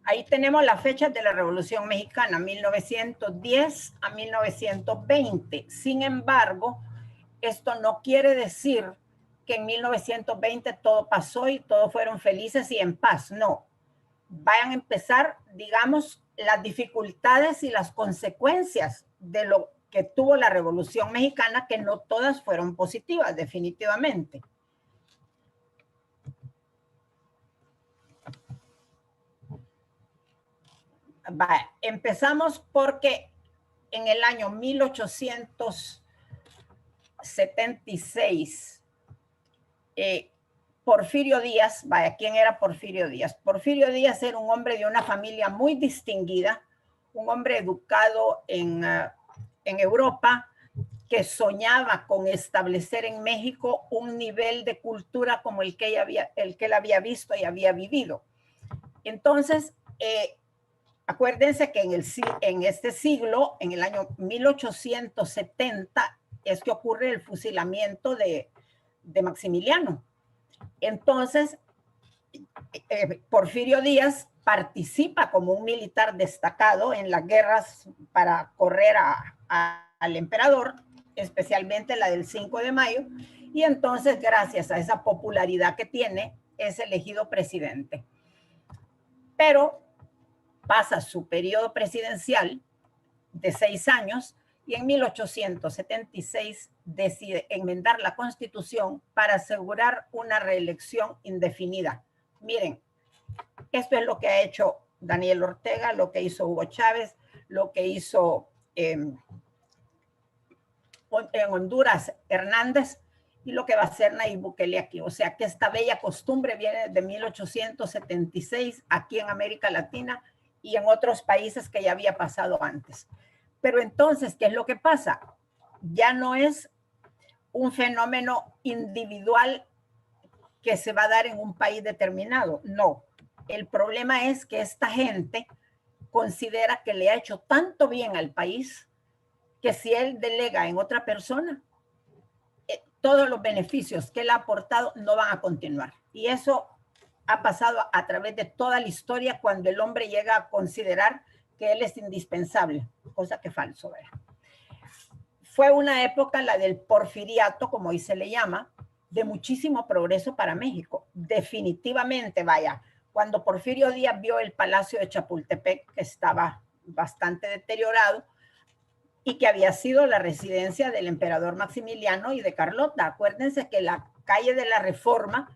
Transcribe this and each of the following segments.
Ahí tenemos las fechas de la Revolución Mexicana, 1910 a 1920. Sin embargo, esto no quiere decir que en 1920 todo pasó y todos fueron felices y en paz. No. Vayan a empezar, digamos, las dificultades y las consecuencias de lo que tuvo la Revolución Mexicana, que no todas fueron positivas, definitivamente. Empezamos porque en el año 1876, Porfirio Díaz, ¿quién era Porfirio Díaz? Porfirio Díaz era un hombre de una familia muy distinguida, un hombre educado en Europa, que soñaba con establecer en México un nivel de cultura como el que él había visto y había vivido. Entonces, acuérdense que en este siglo, en el año 1870, es que ocurre el fusilamiento de Maximiliano. Entonces, Porfirio Díaz participa como un militar destacado en las guerras para correr al emperador, especialmente la del 5 de mayo, y entonces, gracias a esa popularidad que tiene, es elegido presidente. Pero pasa su periodo presidencial de 6 años y en 1876 decide enmendar la Constitución para asegurar una reelección indefinida. Miren, esto es lo que ha hecho Daniel Ortega, lo que hizo Hugo Chávez, lo que hizo en Honduras Hernández y lo que va a hacer Nayib Bukele aquí. O sea que esta bella costumbre viene de 1876 aquí en América Latina y en otros países que ya había pasado antes. Pero entonces, ¿qué es lo que pasa? Ya no es un fenómeno individual que se va a dar en un país determinado. No. El problema es que esta gente considera que le ha hecho tanto bien al país que si él delega en otra persona, todos los beneficios que él ha aportado no van a continuar. Y eso ha pasado a través de toda la historia cuando el hombre llega a considerar que él es indispensable, cosa que es falso, ¿verdad? Fue una época, la del porfiriato, como hoy se le llama, de muchísimo progreso para México. Definitivamente, vaya, cuando Porfirio Díaz vio el Palacio de Chapultepec, que estaba bastante deteriorado, y que había sido la residencia del emperador Maximiliano y de Carlota. Acuérdense que la calle de la Reforma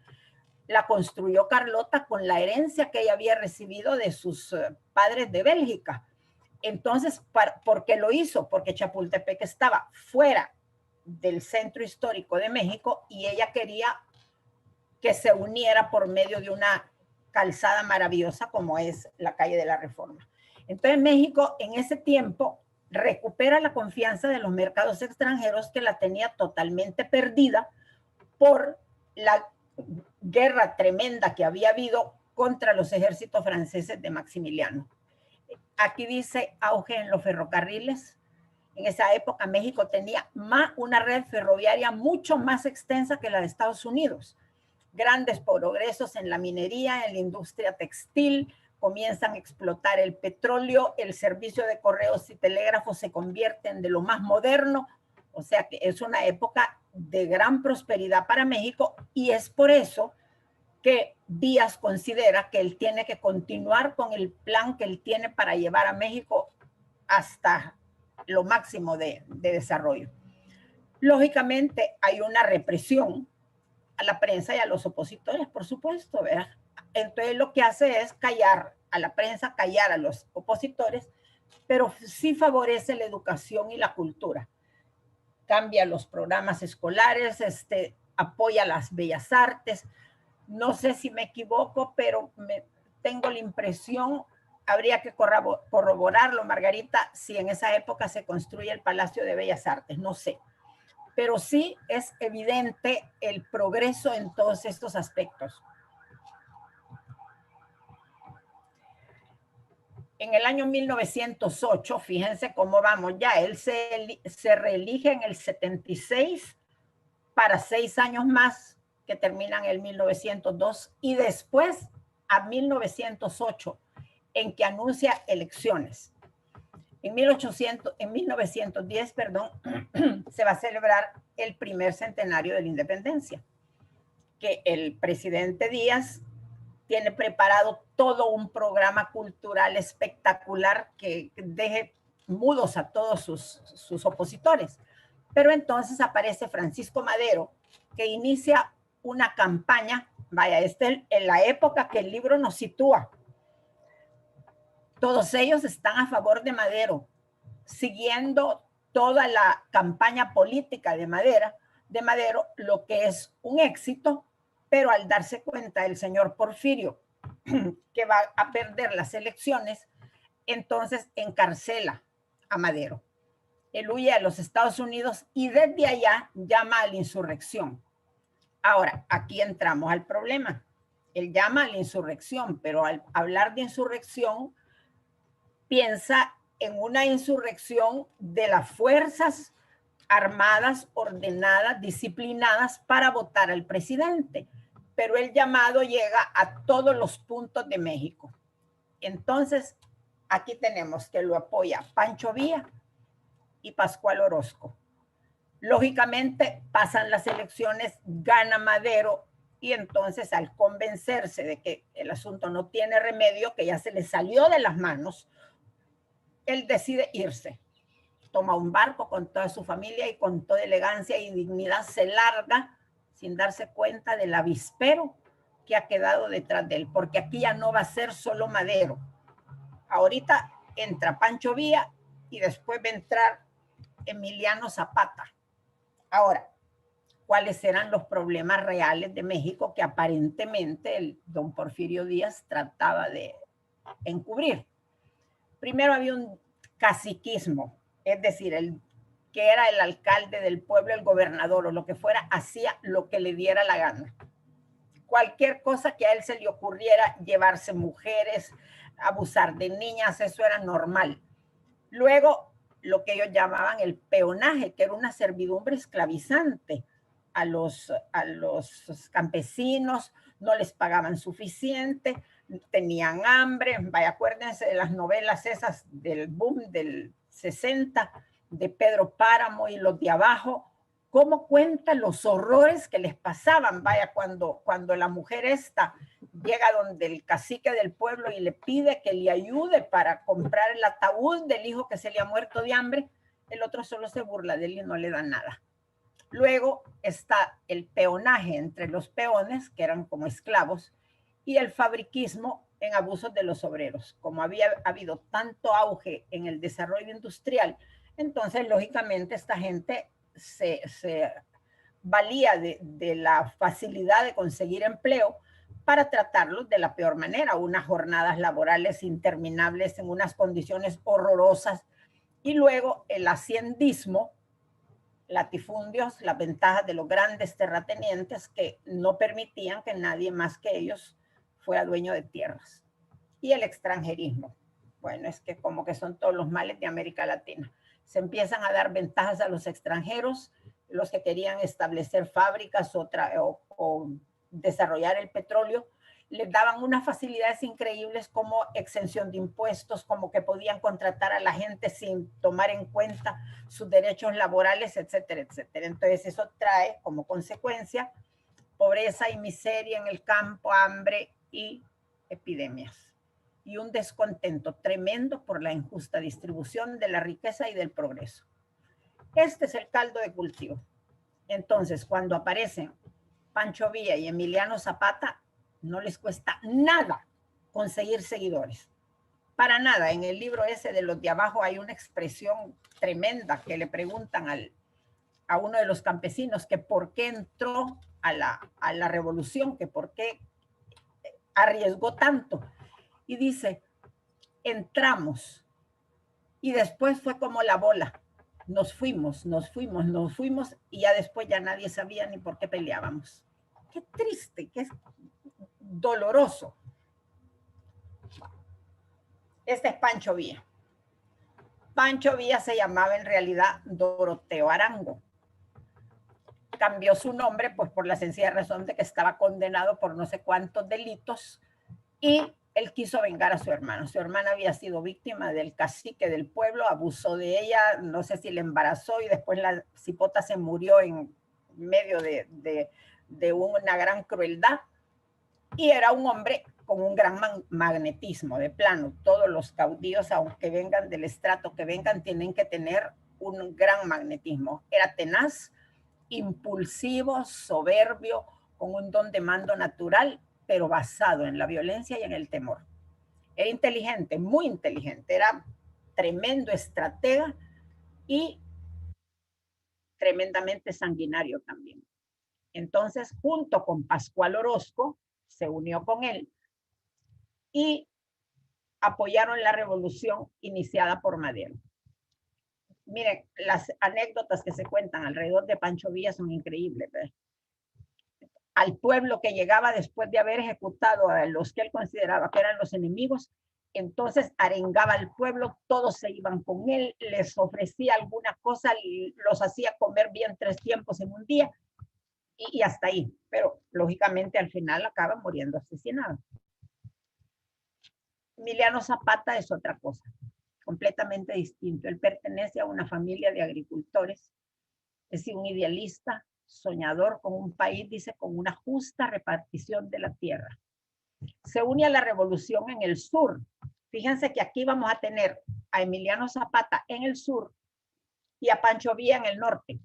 la construyó Carlota con la herencia que ella había recibido de sus padres de Bélgica. Entonces, ¿por qué lo hizo? Porque Chapultepec estaba fuera del centro histórico de México y ella quería que se uniera por medio de una calzada maravillosa como es la calle de la Reforma. Entonces, México en ese tiempo recupera la confianza de los mercados extranjeros que la tenía totalmente perdida por la guerra tremenda que había habido contra los ejércitos franceses de Maximiliano. Aquí dice auge en los ferrocarriles. En esa época México tenía una red ferroviaria mucho más extensa que la de Estados Unidos. Grandes progresos en la minería, en la industria textil, comienzan a explotar el petróleo, el servicio de correos y telégrafos se convierten de lo más moderno, o sea que es una época de gran prosperidad para México y es por eso que Díaz considera que él tiene que continuar con el plan que él tiene para llevar a México hasta lo máximo de desarrollo. Lógicamente hay una represión a la prensa y a los opositores, por supuesto, ¿verdad? Entonces lo que hace es callar a la prensa, callar a los opositores, pero sí favorece la educación y la cultura. Cambia los programas escolares, apoya las bellas artes. No sé si me equivoco, pero tengo la impresión, habría que corroborarlo, Margarita, si en esa época se construye el Palacio de Bellas Artes, no sé. Pero sí es evidente el progreso en todos estos aspectos. En el año 1908, fíjense cómo vamos ya, él se reelige en el 76 para 6 años más que terminan en el 1902 y después a 1908 en que anuncia elecciones. En 1910, perdón, se va a celebrar el primer centenario de la independencia, que el presidente Díaz tiene preparado todo un programa cultural espectacular que deje mudos a todos sus opositores. Pero entonces aparece Francisco Madero, que inicia una campaña, vaya, en la época que el libro nos sitúa. Todos ellos están a favor de Madero, siguiendo toda la campaña política de Madero, lo que es un éxito, pero al darse cuenta el señor Porfirio que va a perder las elecciones, entonces encarcela a Madero. Él huye a los Estados Unidos y desde allá llama a la insurrección. Ahora, aquí entramos al problema. Él llama a la insurrección, pero al hablar de insurrección, piensa en una insurrección de las fuerzas armadas, ordenadas, disciplinadas para votar al presidente. Pero el llamado llega a todos los puntos de México. Entonces, aquí tenemos que lo apoya Pancho Villa y Pascual Orozco. Lógicamente, pasan las elecciones, gana Madero, y entonces al convencerse de que el asunto no tiene remedio, que ya se le salió de las manos, él decide irse. Toma un barco con toda su familia y con toda elegancia y dignidad se larga sin darse cuenta del avispero que ha quedado detrás de él, porque aquí ya no va a ser solo Madero. Ahorita entra Pancho Villa y después va a entrar Emiliano Zapata. Ahora, ¿cuáles eran los problemas reales de México que aparentemente el don Porfirio Díaz trataba de encubrir? Primero había un caciquismo, es decir, el que era el alcalde del pueblo, el gobernador o lo que fuera, hacía lo que le diera la gana. Cualquier cosa que a él se le ocurriera, llevarse mujeres, abusar de niñas, eso era normal. Luego, lo que ellos llamaban el peonaje, que era una servidumbre esclavizante a los campesinos, no les pagaban suficiente, tenían hambre. Vaya, acuérdense de las novelas esas del boom del 60, de Pedro Páramo y los de abajo, cómo cuenta los horrores que les pasaban. Vaya, cuando la mujer esta llega donde el cacique del pueblo y le pide que le ayude para comprar el ataúd del hijo que se le ha muerto de hambre, el otro solo se burla de él y no le da nada. Luego está el peonaje entre los peones, que eran como esclavos, y el fabriquismo en abusos de los obreros. Como había habido tanto auge en el desarrollo industrial, entonces lógicamente esta gente se valía de la facilidad de conseguir empleo para tratarlos de la peor manera, unas jornadas laborales interminables en unas condiciones horrorosas, y luego el haciendismo, latifundios, las ventajas de los grandes terratenientes que no permitían que nadie más que ellos fuera dueño de tierras. Y el extranjerismo. Bueno, es que como que son todos los males de América Latina. Se empiezan a dar ventajas a los extranjeros, los que querían establecer fábricas o desarrollar el petróleo, les daban unas facilidades increíbles como exención de impuestos, como que podían contratar a la gente sin tomar en cuenta sus derechos laborales, etcétera, etcétera. Entonces eso trae como consecuencia pobreza y miseria en el campo, hambre y epidemias. Y un descontento tremendo por la injusta distribución de la riqueza y del progreso. Este es el caldo de cultivo. Entonces, cuando aparecen Pancho Villa y Emiliano Zapata, no les cuesta nada conseguir seguidores. Para nada. En el libro ese de los de abajo hay una expresión tremenda que le preguntan a uno de los campesinos que por qué entró a la revolución, que por qué arriesgó tanto. Y dice, entramos y después fue como la bola. Nos fuimos y ya después ya nadie sabía ni por qué peleábamos. Qué triste, qué doloroso. Este es Pancho Villa. Pancho Villa se llamaba en realidad Doroteo Arango. Cambió su nombre pues por la sencilla razón de que estaba condenado por no sé cuántos delitos y él quiso vengar a su hermano. Su hermana había sido víctima del cacique del pueblo, abusó de ella, no sé si la embarazó y después la cipota se murió en medio de una gran crueldad. Y era un hombre con un gran magnetismo, de plano. Todos los caudillos, aunque vengan del estrato que vengan, tienen que tener un gran magnetismo. Era tenaz, impulsivo, soberbio, con un don de mando natural, pero basado en la violencia y en el temor. Era inteligente, muy inteligente, era tremendo estratega y tremendamente sanguinario también. Entonces, junto con Pascual Orozco, se unió con él y apoyaron la revolución iniciada por Madero. Miren, las anécdotas que se cuentan alrededor de Pancho Villa son increíbles, ¿verdad? Al pueblo que llegaba después de haber ejecutado a los que él consideraba que eran los enemigos, entonces arengaba al pueblo, todos se iban con él, les ofrecía alguna cosa, los hacía comer bien 3 tiempos en un día y hasta ahí. Pero lógicamente al final acaba muriendo asesinado. Emiliano Zapata es otra cosa, completamente distinto. Él pertenece a una familia de agricultores, es un idealista, soñador con un país, dice, con una justa repartición de la tierra. Se une a la revolución en el sur. Fíjense que aquí vamos a tener a Emiliano Zapata en el sur y a Pancho Villa en el norte.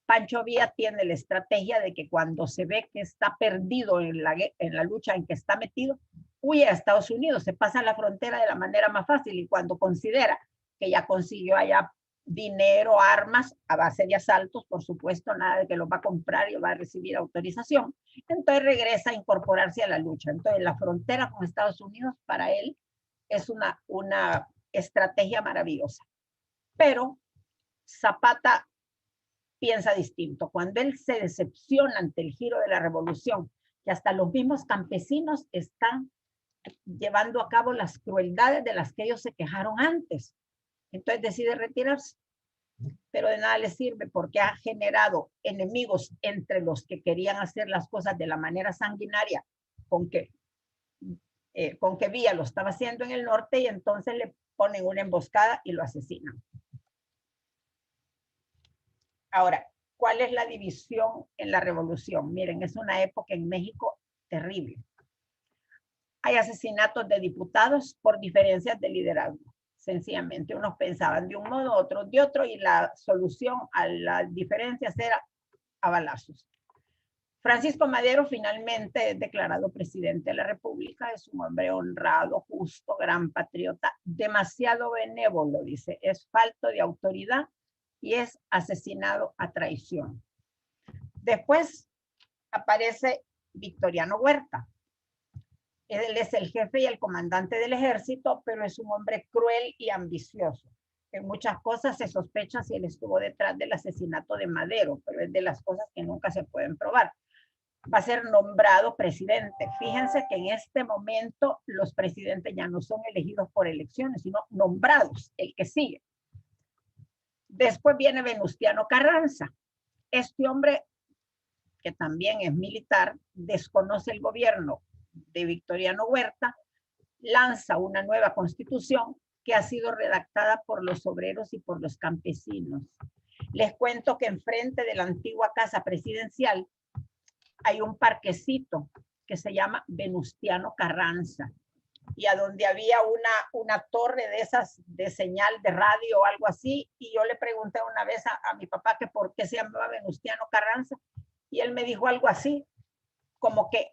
Pancho Villa tiene la estrategia de que cuando se ve que está perdido en la lucha en que está metido, huye a Estados Unidos, se pasa la frontera de la manera más fácil y cuando considera que ya consiguió allá dinero, armas, a base de asaltos, por supuesto, nada de que los va a comprar y va a recibir autorización, entonces regresa a incorporarse a la lucha. Entonces la frontera con Estados Unidos para él es una estrategia maravillosa. Pero Zapata piensa distinto. Cuando él se decepciona ante el giro de la revolución, que hasta los mismos campesinos están llevando a cabo las crueldades de las que ellos se quejaron antes. Entonces decide retirarse, pero de nada le sirve porque ha generado enemigos entre los que querían hacer las cosas de la manera sanguinaria con que Villa lo estaba haciendo en el norte y entonces le ponen una emboscada y lo asesinan. Ahora, ¿cuál es la división en la revolución? Miren, es una época en México terrible. Hay asesinatos de diputados por diferencias de liderazgo. Sencillamente, unos pensaban de un modo, otros de otro, y la solución a las diferencias era a balazos. Francisco Madero finalmente es declarado presidente de la República, es un hombre honrado, justo, gran patriota, demasiado benévolo, dice, es falto de autoridad y es asesinado a traición. Después aparece Victoriano Huerta. Él es el jefe y el comandante del ejército, pero es un hombre cruel y ambicioso. En muchas cosas se sospecha si él estuvo detrás del asesinato de Madero, pero es de las cosas que nunca se pueden probar. Va a ser nombrado presidente. Fíjense que en este momento los presidentes ya no son elegidos por elecciones, sino nombrados, el que sigue. Después viene Venustiano Carranza. Este hombre, que también es militar, desconoce el gobierno de Victoriano Huerta, lanza una nueva constitución que ha sido redactada por los obreros y por los campesinos. Les cuento que enfrente de la antigua casa presidencial hay un parquecito que se llama Venustiano Carranza, y a donde había una torre de esas de señal de radio o algo así, y yo le pregunté una vez a mi papá que por qué se llamaba Venustiano Carranza, y él me dijo algo así, como que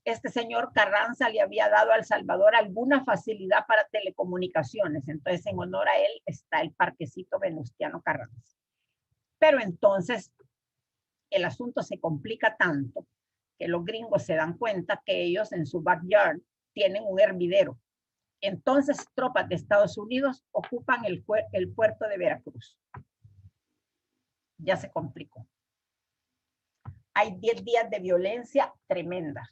este señor Carranza le había dado a El Salvador alguna facilidad para telecomunicaciones, entonces en honor a él está el parquecito Venustiano Carranza. Pero entonces el asunto se complica tanto que los gringos se dan cuenta que ellos en su backyard tienen un hervidero. Entonces tropas de Estados Unidos ocupan el puerto de Veracruz. Ya se complicó. Hay 10 días de violencia tremenda.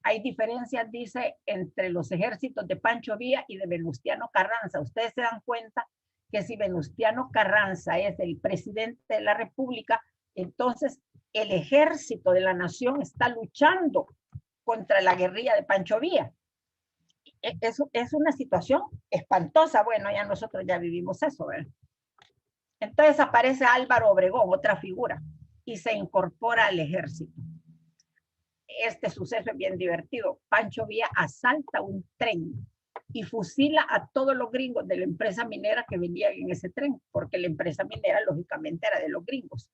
Hay diferencias, dice, entre los ejércitos de Pancho Villa y de Venustiano Carranza. Ustedes se dan cuenta que si Venustiano Carranza es el presidente de la República, entonces el ejército de la nación está luchando contra la guerrilla de Pancho Villa. es una situación espantosa. Bueno, ya nosotros ya vivimos eso, ¿verdad? Entonces aparece Álvaro Obregón, otra figura, y se incorpora al ejército. Este suceso es bien divertido. Pancho Villa asalta un tren y fusila a todos los gringos de la empresa minera que venían en ese tren, porque la empresa minera lógicamente era de los gringos.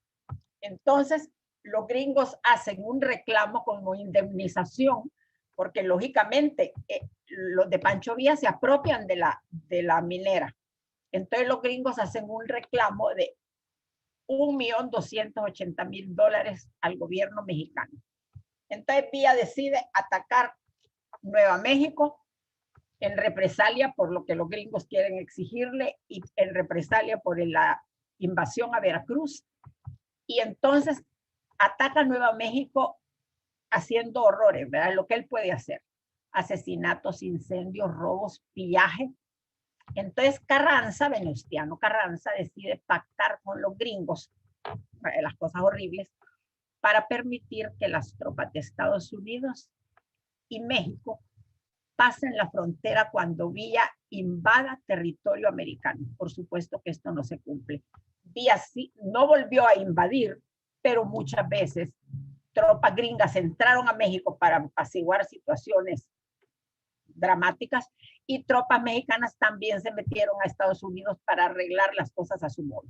Entonces, los gringos hacen un reclamo como indemnización, porque lógicamente los de Pancho Villa se apropian de la minera. Entonces los gringos hacen un reclamo de $1.280.000 al gobierno mexicano. Entonces Villa decide atacar Nueva México en represalia por lo que los gringos quieren exigirle y en represalia por la invasión a Veracruz. Y entonces ataca Nueva México haciendo horrores, ¿verdad? Lo que él puede hacer. Asesinatos, incendios, robos, pillaje. Entonces Carranza, Venustiano Carranza, decide pactar con los gringos, las cosas horribles, para permitir que las tropas de Estados Unidos y México pasen la frontera cuando Villa invada territorio americano. Por supuesto que esto no se cumple. Villa sí, no volvió a invadir, pero muchas veces tropas gringas entraron a México para apaciguar situaciones dramáticas y tropas mexicanas también se metieron a Estados Unidos para arreglar las cosas a su modo.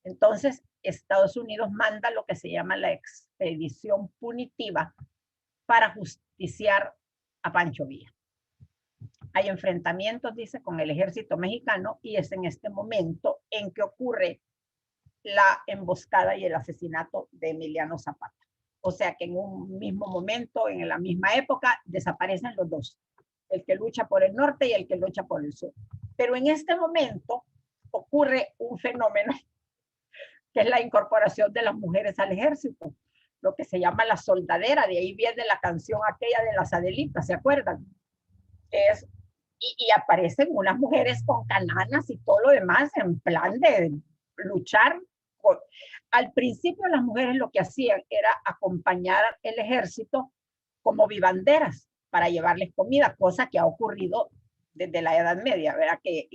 Entonces, Estados Unidos manda lo que se llama la expedición punitiva para justiciar a Pancho Villa. Hay enfrentamientos, dice, con el ejército mexicano y es en este momento en que ocurre la emboscada y el asesinato de Emiliano Zapata. O sea que en un mismo momento, en la misma época, desaparecen los dos, el que lucha por el norte y el que lucha por el sur. Pero en este momento ocurre un fenómeno que es la incorporación de las mujeres al ejército, lo que se llama la soldadera, de ahí viene la canción aquella de las Adelitas, ¿se acuerdan? Y aparecen unas mujeres con cananas y todo lo demás en plan de luchar. Al principio las mujeres lo que hacían era acompañar el ejército como vivanderas para llevarles comida, cosa que ha ocurrido desde la Edad Media, ¿verdad? Que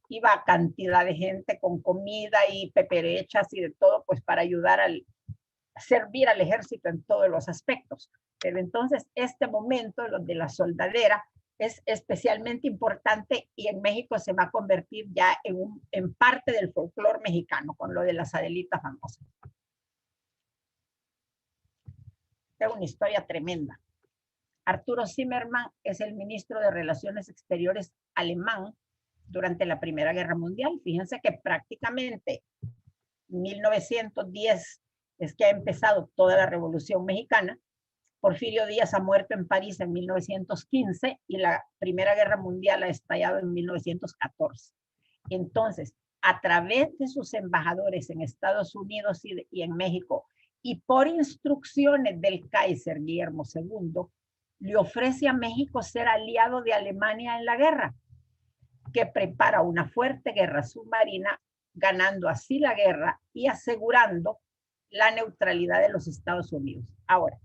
iba cantidad de gente con comida y peperechas y de todo, pues para ayudar a servir al ejército en todos los aspectos. Pero entonces este momento, lo de la soldadera, es especialmente importante y en México se va a convertir ya en parte del folclore mexicano, con lo de las Adelitas famosas. Es una historia tremenda. Arturo Zimmermann es el ministro de Relaciones Exteriores alemán durante la Primera Guerra Mundial. Fíjense que prácticamente 1910 es que ha empezado toda la Revolución Mexicana. Porfirio Díaz ha muerto en París en 1915 y la Primera Guerra Mundial ha estallado en 1914. Entonces, a través de sus embajadores en Estados Unidos y en México, y por instrucciones del Kaiser Guillermo II, le ofrece a México ser aliado de Alemania en la guerra, que prepara una fuerte guerra submarina, ganando así la guerra y asegurando la neutralidad de los Estados Unidos. Ahora,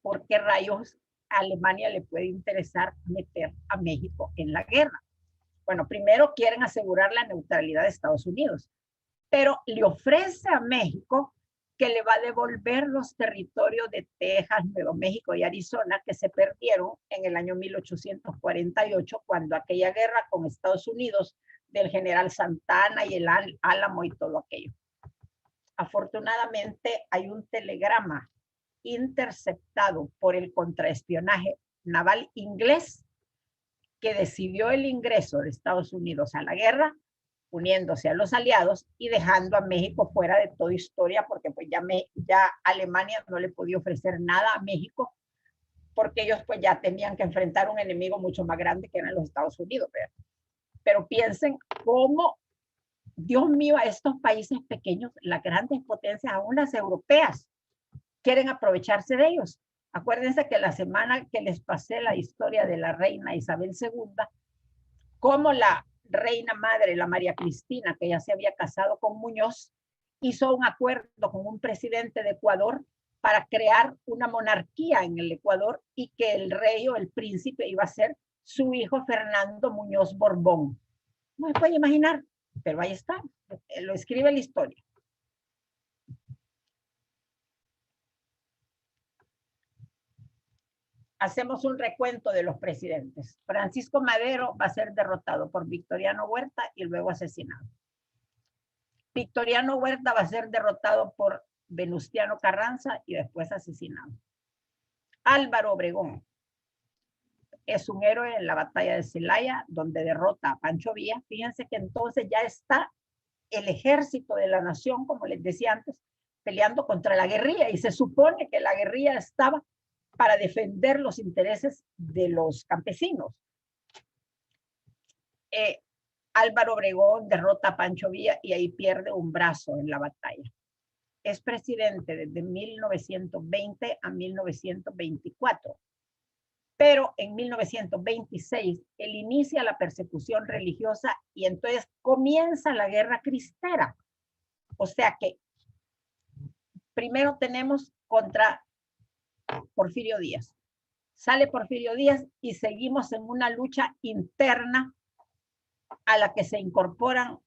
¿por qué rayos a Alemania le puede interesar meter a México en la guerra? Bueno, primero quieren asegurar la neutralidad de Estados Unidos, pero le ofrece a México que le va a devolver los territorios de Texas, Nuevo México y Arizona que se perdieron en el año 1848, cuando aquella guerra con Estados Unidos del general Santana y el Álamo y todo aquello. Afortunadamente hay un telegrama interceptado por el contraespionaje naval inglés que decidió el ingreso de Estados Unidos a la guerra, uniéndose a los aliados y dejando a México fuera de toda historia, porque pues ya Alemania no le podía ofrecer nada a México, porque ellos pues ya tenían que enfrentar un enemigo mucho más grande que eran los Estados Unidos. Pero piensen cómo, Dios mío, a estos países pequeños, las grandes potencias, aún las europeas, quieren aprovecharse de ellos. Acuérdense que la semana que les pasé la historia de la reina Isabel II, cómo la reina madre, la María Cristina, que ya se había casado con Muñoz, hizo un acuerdo con un presidente de Ecuador para crear una monarquía en el Ecuador y que el rey o el príncipe iba a ser su hijo Fernando Muñoz Borbón. No se puede imaginar, pero ahí está, lo escribe la historia. Hacemos un recuento de los presidentes. Francisco Madero va a ser derrotado por Victoriano Huerta y luego asesinado. Victoriano Huerta va a ser derrotado por Venustiano Carranza y después asesinado. Álvaro Obregón es un héroe en la batalla de Celaya, donde derrota a Pancho Villa. Fíjense que entonces ya está el ejército de la nación, como les decía antes, peleando contra la guerrilla, y se supone que la guerrilla estaba para defender los intereses de los campesinos. Álvaro Obregón derrota a Pancho Villa y ahí pierde un brazo en la batalla. Es presidente desde 1920 a 1924. Pero en 1926 él inicia la persecución religiosa y entonces comienza la guerra cristera. O sea que primero tenemos contra Porfirio Díaz. Sale Porfirio Díaz y seguimos en una lucha interna a la que se incorporan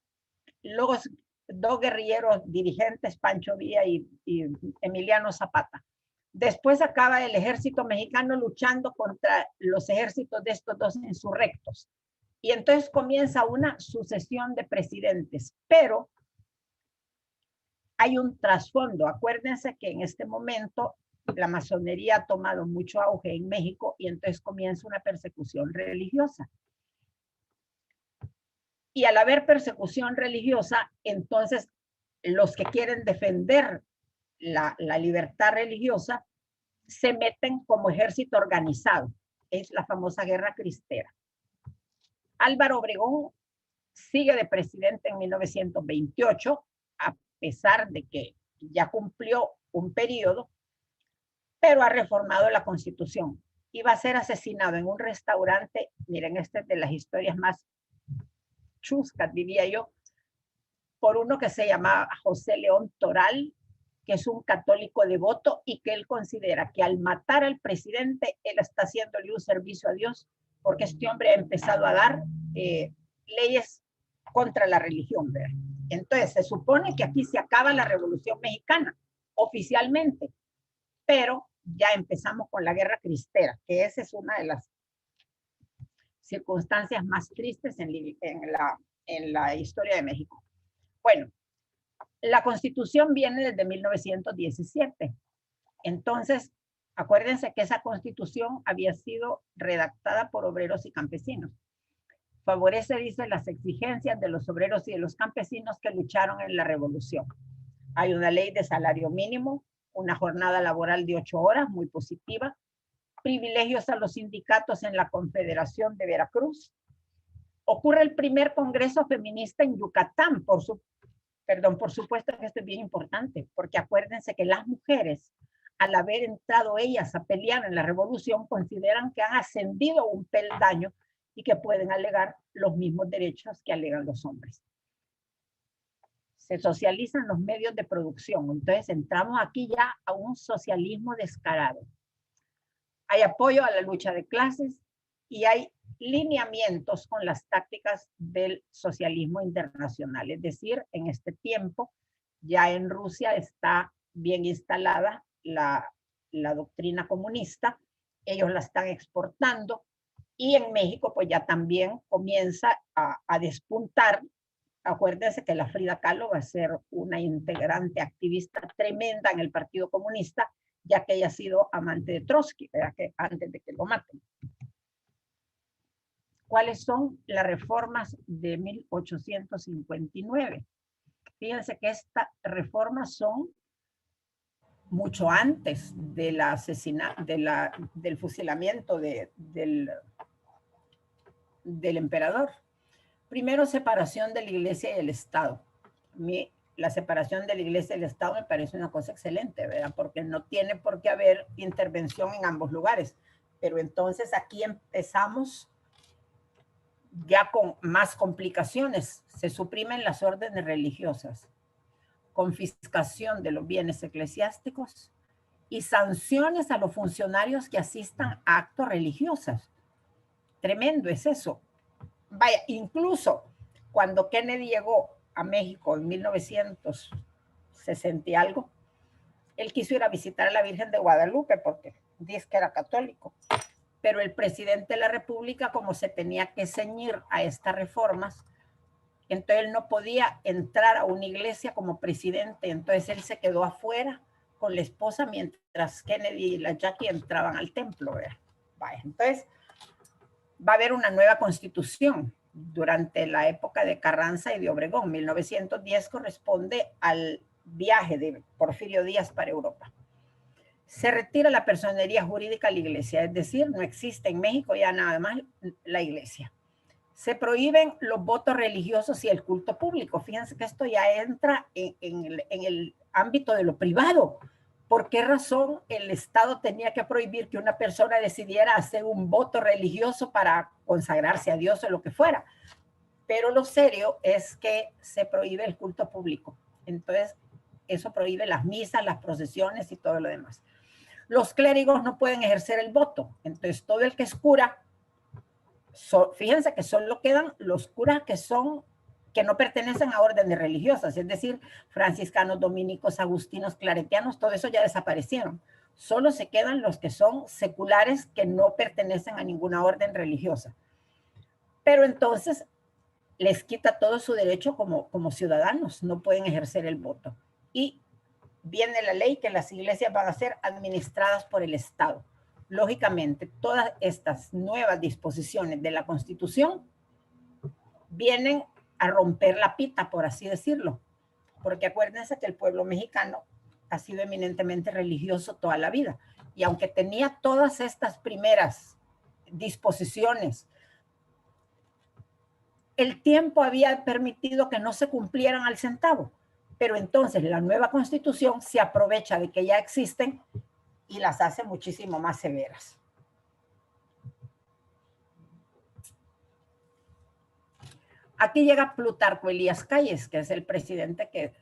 los dos guerrilleros dirigentes, Pancho Villa y Emiliano Zapata. Después acaba el ejército mexicano luchando contra los ejércitos de estos dos insurrectos. Y entonces comienza una sucesión de presidentes, pero hay un trasfondo. Acuérdense que en este momento la masonería ha tomado mucho auge en México y entonces comienza una persecución religiosa. Y al haber persecución religiosa, entonces los que quieren defender la libertad religiosa se meten como ejército organizado. Es la famosa guerra cristera. Álvaro Obregón sigue de presidente en 1928, a pesar de que ya cumplió un periodo, pero ha reformado la Constitución. Y va a ser asesinado en un restaurante. Miren, este es de las historias más chuscas, diría yo, por uno que se llamaba José León Toral, que es un católico devoto y que él considera que al matar al presidente, él está haciéndole un servicio a Dios, porque este hombre ha empezado a dar leyes contra la religión, ¿verdad? Entonces, se supone que aquí se acaba la Revolución Mexicana, oficialmente, pero ya empezamos con la guerra cristera, que esa es una de las circunstancias más tristes en la historia de México. Bueno, la Constitución viene desde 1917. Entonces, acuérdense que esa Constitución había sido redactada por obreros y campesinos. Favorece, dice, las exigencias de los obreros y de los campesinos que lucharon en la Revolución. Hay una ley de salario mínimo, una jornada laboral de 8 horas, muy positiva, privilegios a los sindicatos en la Confederación de Veracruz. Ocurre el primer congreso feminista en Yucatán, por supuesto que esto es bien importante, porque acuérdense que las mujeres, al haber entrado ellas a pelear en la revolución, consideran que han ascendido un peldaño y que pueden alegar los mismos derechos que alegan los hombres. Se socializan los medios de producción, entonces entramos aquí ya a un socialismo descarado. Hay apoyo a la lucha de clases y hay lineamientos con las tácticas del socialismo internacional. Es decir, en este tiempo ya en Rusia está bien instalada la doctrina comunista, ellos la están exportando y en México pues ya también comienza a despuntar. Acuérdense que la Frida Kahlo va a ser una integrante activista tremenda en el Partido Comunista, ya que ella ha sido amante de Trotsky, ¿verdad? Que antes de que lo maten. ¿Cuáles son las reformas de 1859? Fíjense que estas reformas son mucho antes de la del fusilamiento del emperador. Primero, separación de la iglesia y el Estado. La separación de la iglesia y el Estado me parece una cosa excelente, ¿verdad? Porque no tiene por qué haber intervención en ambos lugares. Pero entonces aquí empezamos ya con más complicaciones. Se suprimen las órdenes religiosas, confiscación de los bienes eclesiásticos y sanciones a los funcionarios que asistan a actos religiosos. Tremendo es eso. Vaya, incluso cuando Kennedy llegó a México en 1960 y algo, él quiso ir a visitar a la Virgen de Guadalupe porque dice que era católico. Pero el presidente de la República, como se tenía que ceñir a estas reformas, entonces él no podía entrar a una iglesia como presidente, entonces él se quedó afuera con la esposa mientras Kennedy y la Jackie entraban al templo. Vaya, entonces va a haber una nueva constitución durante la época de Carranza y de Obregón. 1910 corresponde al viaje de Porfirio Díaz para Europa. Se retira la personería jurídica a la iglesia, es decir, no existe en México ya nada más la iglesia. Se prohíben los votos religiosos y el culto público. Fíjense que esto ya entra en el ámbito de lo privado. ¿Por qué razón el Estado tenía que prohibir que una persona decidiera hacer un voto religioso para consagrarse a Dios o lo que fuera? Pero lo serio es que se prohíbe el culto público. Entonces, eso prohíbe las misas, las procesiones y todo lo demás. Los clérigos no pueden ejercer el voto. Entonces, todo el que es cura, fíjense que solo quedan los curas que no pertenecen a órdenes religiosas, es decir, franciscanos, dominicos, agustinos, claretianos, todo eso ya desaparecieron. Solo se quedan los que son seculares, que no pertenecen a ninguna orden religiosa. Pero entonces les quita todo su derecho como ciudadanos, no pueden ejercer el voto. Y viene la ley que las iglesias van a ser administradas por el Estado. Lógicamente, todas estas nuevas disposiciones de la Constitución vienen a romper la pita, por así decirlo, porque acuérdense que el pueblo mexicano ha sido eminentemente religioso toda la vida, y aunque tenía todas estas primeras disposiciones, el tiempo había permitido que no se cumplieran al centavo, pero entonces la nueva Constitución se aprovecha de que ya existen y las hace muchísimo más severas. Aquí llega Plutarco Elías Calles, que es el presidente que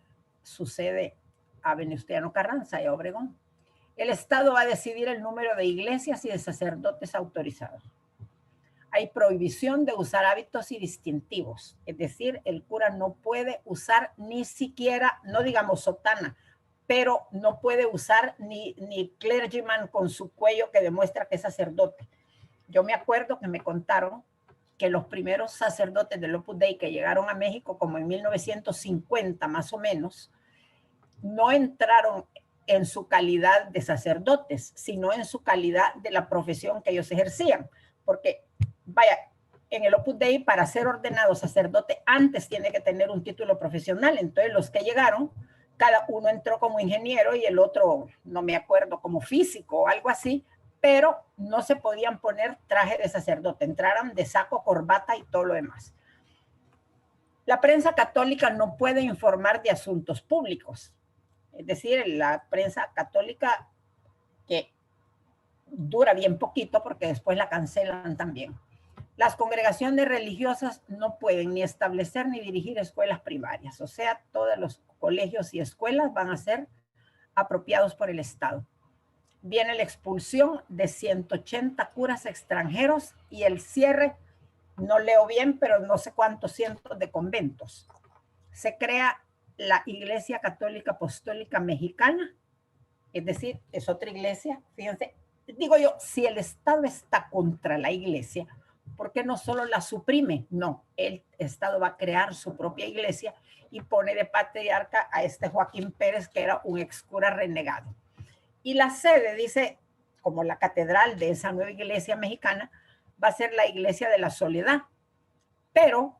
sucede a Venustiano Carranza y a Obregón. El Estado va a decidir el número de iglesias y de sacerdotes autorizados. Hay prohibición de usar hábitos y distintivos, es decir, el cura no puede usar ni siquiera, no digamos sotana, pero no puede usar ni clergyman con su cuello que demuestra que es sacerdote. Yo me acuerdo que me contaron que los primeros sacerdotes del Opus Dei que llegaron a México, como en 1950 más o menos, no entraron en su calidad de sacerdotes, sino en su calidad de la profesión que ellos ejercían. Porque, vaya, en el Opus Dei, para ser ordenado sacerdote, antes tiene que tener un título profesional. Entonces, los que llegaron, cada uno entró como ingeniero y el otro, no me acuerdo, como físico o algo así, pero no se podían poner traje de sacerdote, entraron de saco, corbata y todo lo demás. La prensa católica no puede informar de asuntos públicos, es decir, la prensa católica que dura bien poquito porque después la cancelan también. Las congregaciones religiosas no pueden ni establecer ni dirigir escuelas primarias, o sea, todos los colegios y escuelas van a ser apropiados por el Estado. Viene la expulsión de 180 curas extranjeros y el cierre, no leo bien, pero no sé cuántos cientos de conventos. Se crea la Iglesia Católica Apostólica Mexicana, es decir, es otra iglesia. Fíjense, digo yo, si el Estado está contra la iglesia, ¿por qué no solo la suprime? No, el Estado va a crear su propia iglesia y pone de patriarca a este Joaquín Pérez, que era un excura renegado. Y la sede, dice, como la catedral de esa nueva iglesia mexicana, va a ser la Iglesia de la Soledad, pero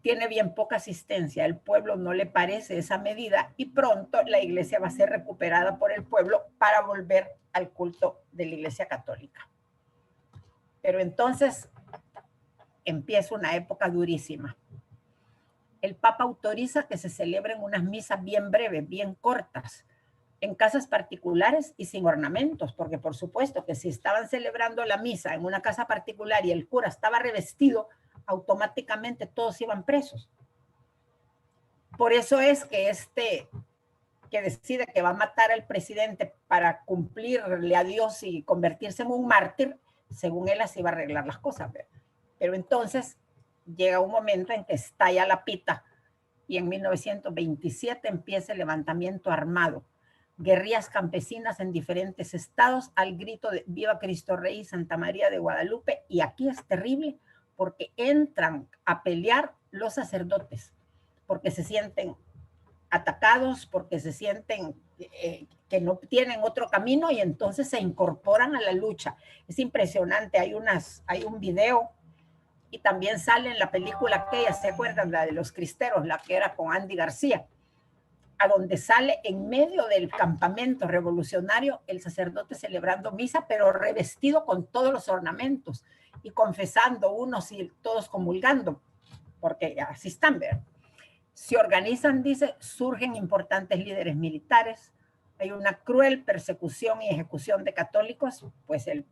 tiene bien poca asistencia, el pueblo no le parece esa medida y pronto la iglesia va a ser recuperada por el pueblo para volver al culto de la Iglesia Católica. Pero entonces empieza una época durísima. El Papa autoriza que se celebren unas misas bien breves, bien cortas, en casas particulares y sin ornamentos, porque por supuesto que si estaban celebrando la misa en una casa particular y el cura estaba revestido, automáticamente todos iban presos. Por eso es que este que decide que va a matar al presidente para cumplirle a Dios y convertirse en un mártir, según él así va a arreglar las cosas. Pero entonces llega un momento en que estalla la pita y en 1927 empieza el levantamiento armado. Guerrillas campesinas en diferentes estados al grito de Viva Cristo Rey, Santa María de Guadalupe. Y aquí es terrible porque entran a pelear los sacerdotes, porque se sienten atacados, porque se sienten que no tienen otro camino y entonces se incorporan a la lucha. Es impresionante, hay un video y también sale en la película aquella, ¿se acuerdan? La de los cristeros, la que era con Andy García, a donde sale en medio del campamento revolucionario el sacerdote celebrando misa, pero revestido con todos los ornamentos y confesando unos y todos comulgando, porque así están, ¿verdad? Se organizan, dice, surgen importantes líderes militares, hay una cruel persecución y ejecución de católicos, pues el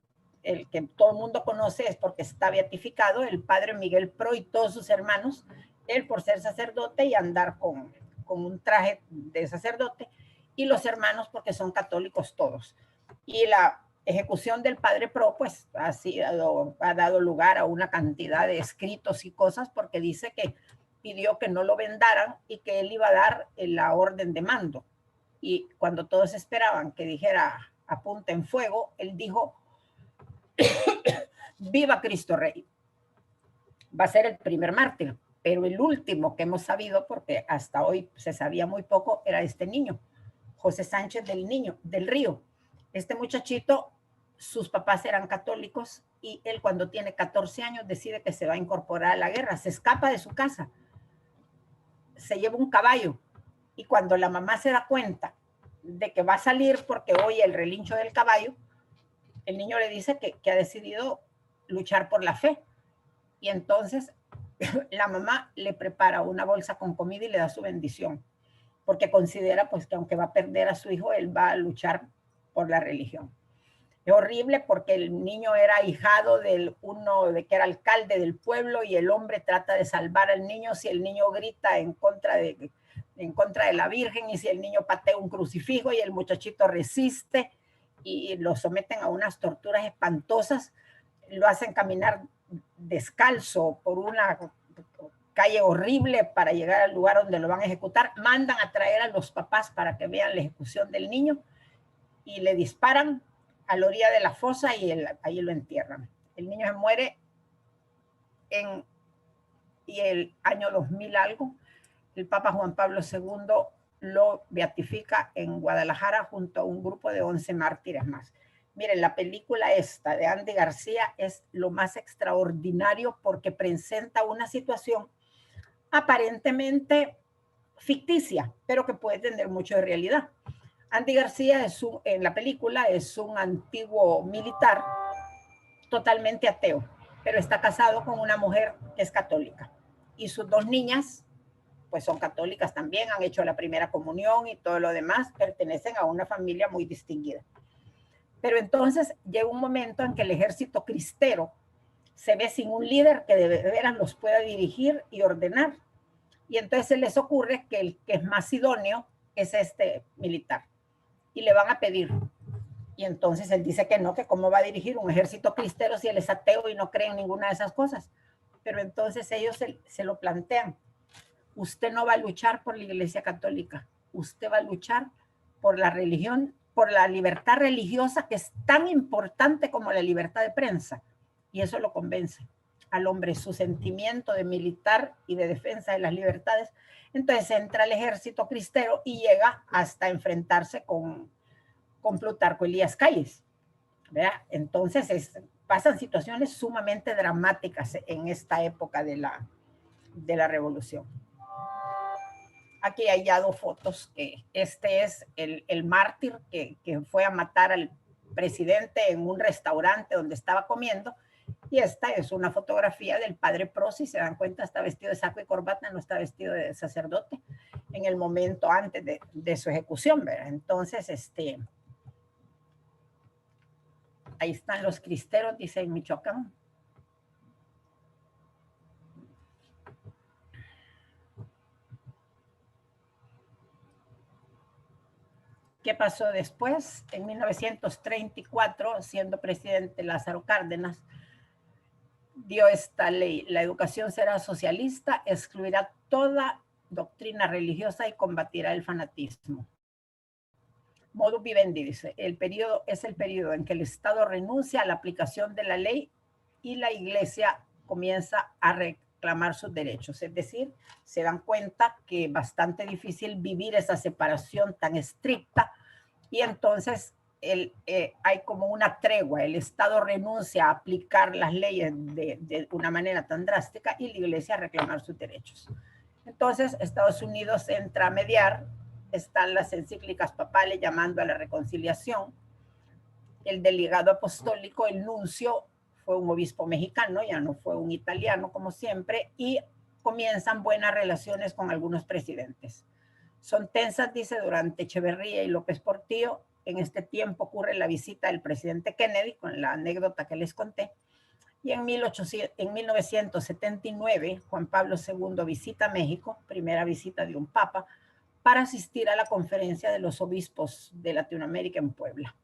que todo el mundo conoce es porque está beatificado, el padre Miguel Pro y todos sus hermanos, él por ser sacerdote y andar con un traje de sacerdote, y los hermanos porque son católicos todos. Y la ejecución del padre Pro, pues ha dado lugar a una cantidad de escritos y cosas, porque dice que pidió que no lo vendaran y que él iba a dar la orden de mando. Y cuando todos esperaban que dijera apunten fuego, él dijo, viva Cristo Rey. Va a ser el primer mártir, pero el último que hemos sabido, porque hasta hoy se sabía muy poco, era este niño, José Sánchez del Río. Este muchachito, sus papás eran católicos y él cuando tiene 14 años decide que se va a incorporar a la guerra, se escapa de su casa, se lleva un caballo y cuando la mamá se da cuenta de que va a salir porque oye el relincho del caballo, el niño le dice que ha decidido luchar por la fe. Y entonces la mamá le prepara una bolsa con comida y le da su bendición, porque considera pues que aunque va a perder a su hijo, él va a luchar por la religión. Es horrible porque el niño era ahijado del uno de que era alcalde del pueblo y el hombre trata de salvar al niño si el niño grita en contra de la Virgen y si el niño patea un crucifijo y el muchachito resiste y lo someten a unas torturas espantosas, lo hacen caminar descalzo por una calle horrible para llegar al lugar donde lo van a ejecutar, mandan a traer a los papás para que vean la ejecución del niño y le disparan a la orilla de la fosa y ahí lo entierran. El niño se muere y el año 2000 algo, el Papa Juan Pablo II lo beatifica en Guadalajara junto a un grupo de 11 mártires más. Miren, la película esta de Andy García es lo más extraordinario porque presenta una situación aparentemente ficticia, pero que puede tener mucho de realidad. Andy García en la película es un antiguo militar totalmente ateo, pero está casado con una mujer que es católica. Y sus dos niñas, pues son católicas también, han hecho la primera comunión y todo lo demás, pertenecen a una familia muy distinguida. Pero entonces llega un momento en que el ejército cristero se ve sin un líder que de veras los pueda dirigir y ordenar. Y entonces se les ocurre que el que es más idóneo es este militar. Y le van a pedir. Y entonces él dice que no, que cómo va a dirigir un ejército cristero si él es ateo y no cree en ninguna de esas cosas. Pero entonces ellos se lo plantean. Usted no va a luchar por la Iglesia Católica. Usted va a luchar por la religión, por la libertad religiosa que es tan importante como la libertad de prensa. Y eso lo convence al hombre, su sentimiento de militar y de defensa de las libertades. Entonces entra al ejército cristero y llega hasta enfrentarse con Plutarco Elías Calles, ¿verdad? Entonces pasan situaciones sumamente dramáticas en esta época de la revolución. Aquí hay ya dos fotos, que este es el mártir que fue a matar al presidente en un restaurante donde estaba comiendo, y esta es una fotografía del padre Pro, si se dan cuenta, está vestido de saco y corbata, no está vestido de sacerdote, en el momento antes de su ejecución, ¿verdad? Entonces, ahí están los cristeros, dice en Michoacán. ¿Qué pasó después? En 1934, siendo presidente Lázaro Cárdenas, dio esta ley: la educación será socialista, excluirá toda doctrina religiosa y combatirá el fanatismo. Modus vivendi, dice, es el periodo en que el Estado renuncia a la aplicación de la ley y la Iglesia comienza a reclamar sus derechos. Es decir, se dan cuenta que es bastante difícil vivir esa separación tan estricta y entonces hay como una tregua. El Estado renuncia a aplicar las leyes de una manera tan drástica y la Iglesia a reclamar sus derechos. Entonces, Estados Unidos entra a mediar. Están las encíclicas papales llamando a la reconciliación. El delegado apostólico, el nuncio, fue un obispo mexicano, ya no fue un italiano como siempre, y comienzan buenas relaciones con algunos presidentes. Son tensas, dice, durante Echeverría y López Portillo. En este tiempo ocurre la visita del presidente Kennedy, con la anécdota que les conté. Y en 1979, Juan Pablo II visita México, primera visita de un papa, para asistir a la conferencia de los obispos de Latinoamérica en Puebla.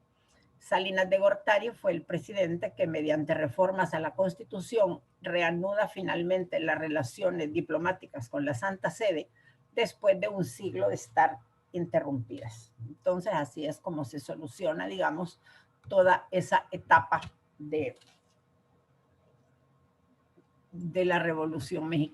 Salinas de Gortari fue el presidente que, mediante reformas a la Constitución, reanuda finalmente las relaciones diplomáticas con la Santa Sede después de un siglo de estar interrumpidas. Entonces, así es como se soluciona, digamos, toda esa etapa de la Revolución Mexicana.